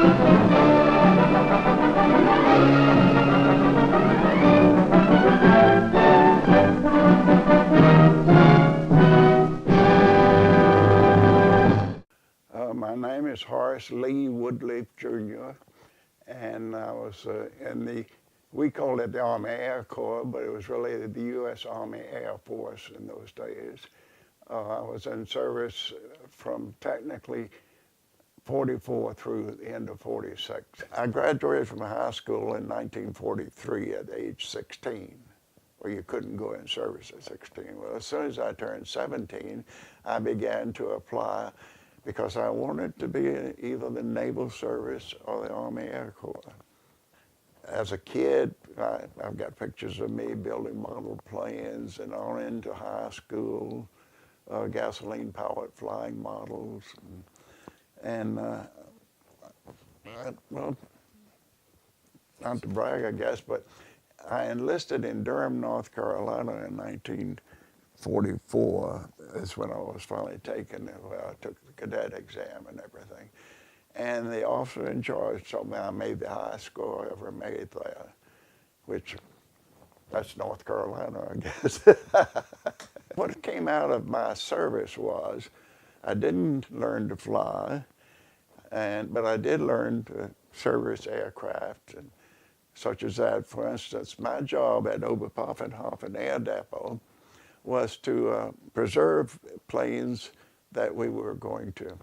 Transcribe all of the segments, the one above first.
My name is Horace Lee Woodlief, Jr., and I was in we called it the Army Air Corps, but it was really the U.S. Army Air Force in those days. I was in service from technically 44 through the end of 46. I graduated from high school in 1943 at age 16, where you couldn't go in service at 16. Well, as soon as I turned 17, I began to apply because I wanted to be in either the Naval Service or the Army Air Corps. As a kid, I've got pictures of me building model planes, and on into high school, gasoline-powered flying models. Well, not to brag, I guess, but I enlisted in Durham, North Carolina in 1944. That's when I was finally taken. I took the cadet exam and everything. And the officer in charge told me I made the highest score I ever made there, which, that's North Carolina, I guess. What came out of my service was I didn't learn to fly, but I did learn to service aircraft, and such as that. For instance, my job at Oberpfaffenhofen Air Depot was to preserve planes that we were going to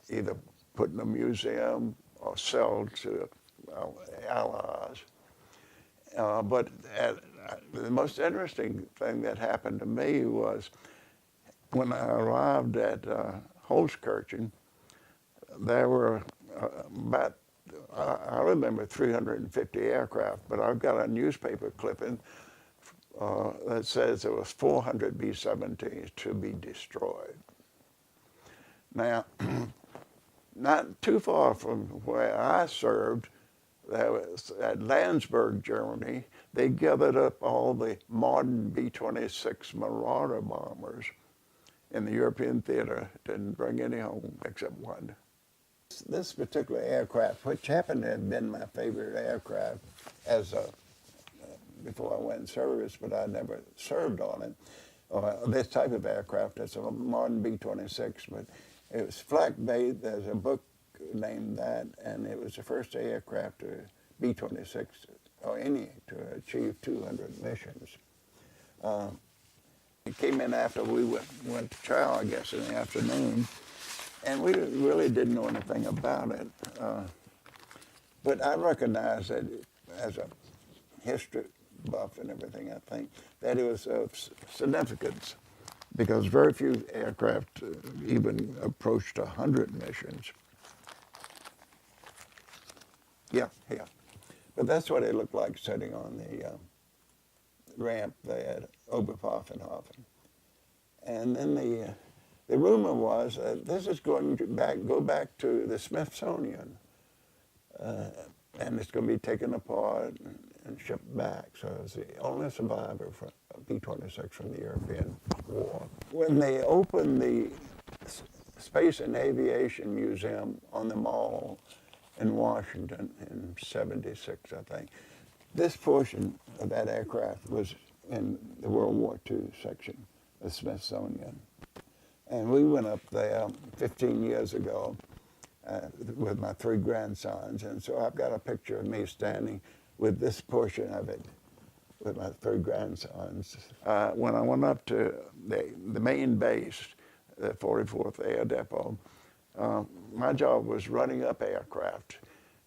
either put in a museum or sell to allies. But the most interesting thing that happened to me was when I arrived at Holzkirchen, there were about, I remember 350 aircraft, but I've got a newspaper clipping that says there was 400 B-17s to be destroyed. Now, not too far from where I served, there was at Landsberg, Germany, they gathered up all the modern B-26 Marauder bombers in the European theater, didn't bring any home except one. This particular aircraft, which happened to have been my favorite aircraft before I went in service, but I never served on it, this type of aircraft, it's a modern B-26, but it was flak-bait. There's a book named that, and it was the first aircraft, B-26, or any, to achieve 200 missions. It came in after we went to chow, I guess, in the afternoon, and we really didn't know anything about it. But I recognize that as a history buff and everything, I think, that it was of significance, because very few aircraft even approached 100 missions. Yeah. But that's what it looked like sitting on the ramp there at Oberpfaffenhofen. And then the rumor was that this is going to go back to the Smithsonian, and it's going to be taken apart and shipped back. So it's the only survivor from B-26 from the European War. When they opened the Space and Aviation Museum on the Mall in Washington in '76, I think, this portion of that aircraft was in the World War II section of Smithsonian. And we went up there 15 years ago with my 3 grandsons, and so I've got a picture of me standing with this portion of it with my 3 grandsons. When I went up to the main base, the 44th Air Depot, my job was running up aircraft,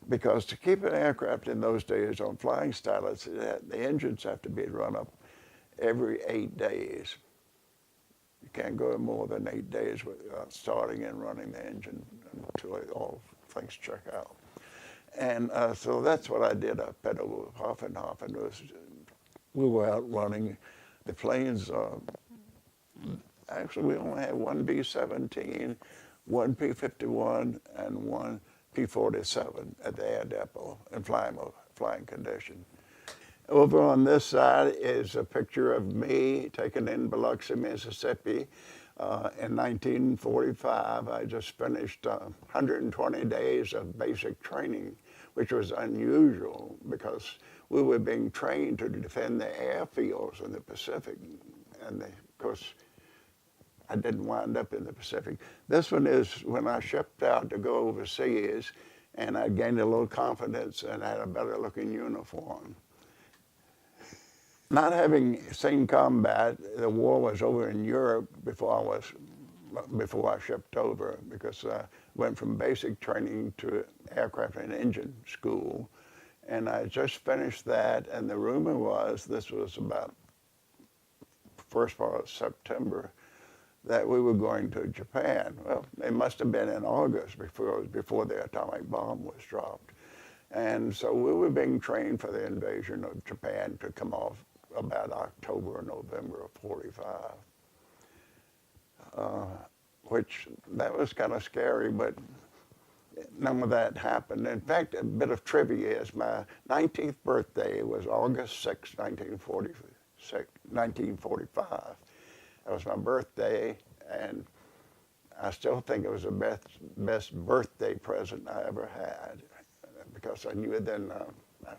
because to keep an aircraft in those days on flying stylists, the engines have to be run up every 8 days. You can't go more than 8 days without starting and running the engine until all things check out. And so that's what I did up at Hoffenhofen. We were out running the planes. Actually, we only had 1 B-17, 1 P-51, and 1 P-47 at the air depot in flying condition. Over on this side is a picture of me taken in Biloxi, Mississippi. In 1945, I just finished 120 days of basic training, which was unusual because we were being trained to defend the airfields in the Pacific. And of course, I didn't wind up in the Pacific. This one is when I shipped out to go overseas, and I gained a little confidence and had a better looking uniform. Not having seen combat, the war was over in Europe before I shipped over, because I went from basic training to aircraft and engine school, and I just finished that. And the rumor was, this was about first part of September, that we were going to Japan. Well, it must have been in August before the atomic bomb was dropped. And so we were being trained for the invasion of Japan to come off about October or November of 45, which that was kind of scary, but none of that happened. In fact, a bit of trivia is my 19th birthday was August 6, 1945. That was my birthday, and I still think it was the best birthday present I ever had, because I knew then I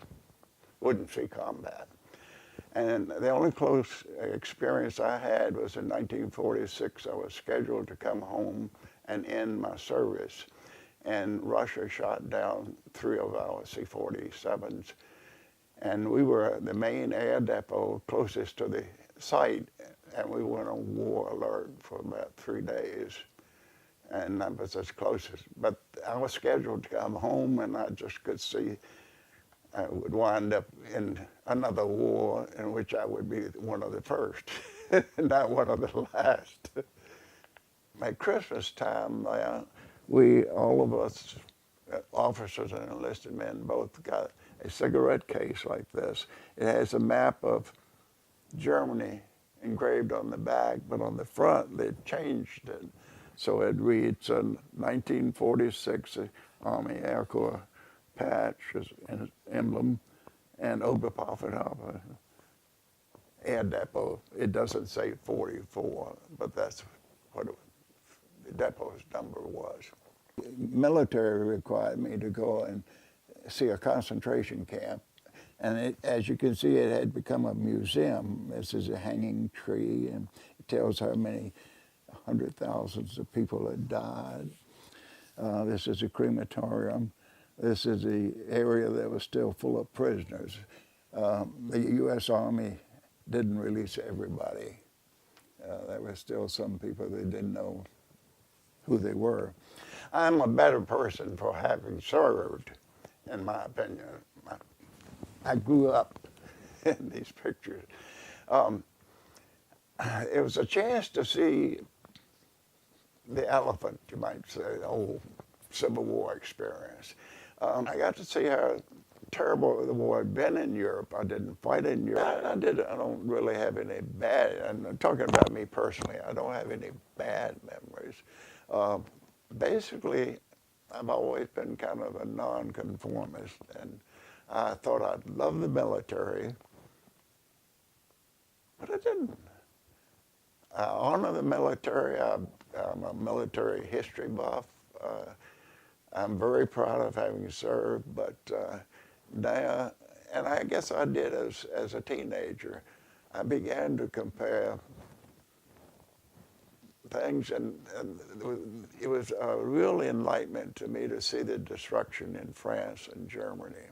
wouldn't see combat. And the only close experience I had was in 1946. I was scheduled to come home and end my service, and Russia shot down 3 of our C-47s. And we were at the main air depot closest to the site, and we went on war alert for about 3 days. And that was as close as, but I was scheduled to come home, and I just could see I would wind up in another war in which I would be one of the first, not one of the last. At Christmas time, all of us, officers and enlisted men, both got a cigarette case like this. It has a map of Germany engraved on the back, but on the front they changed it. So it reads 1946 Army Air Corps patch as an emblem, and Oberpfaffenhofer Air Depot. It doesn't say 44, but that's what the depot's number was. Military required me to go and see a concentration camp, and as you can see, it had become a museum. This is a hanging tree, and it tells how many hundred thousands of people had died. This is a crematorium. This is the area that was still full of prisoners. The U.S. Army didn't release everybody. There were still some people that didn't know who they were. I'm a better person for having served, in my opinion. I grew up in these pictures. It was a chance to see the elephant, you might say, the old Civil War experience. I got to see how terrible the war had been in Europe. I didn't fight in Europe. I don't really have any bad, and I'm talking about me personally, I don't have any bad memories. Basically, I've always been kind of a nonconformist, and I thought I'd love the military, but I didn't. I honor the military. I'm a military history buff. I'm very proud of having served, but now, and I guess I did as a teenager, I began to compare things, and it was a real enlightenment to me to see the destruction in France and Germany.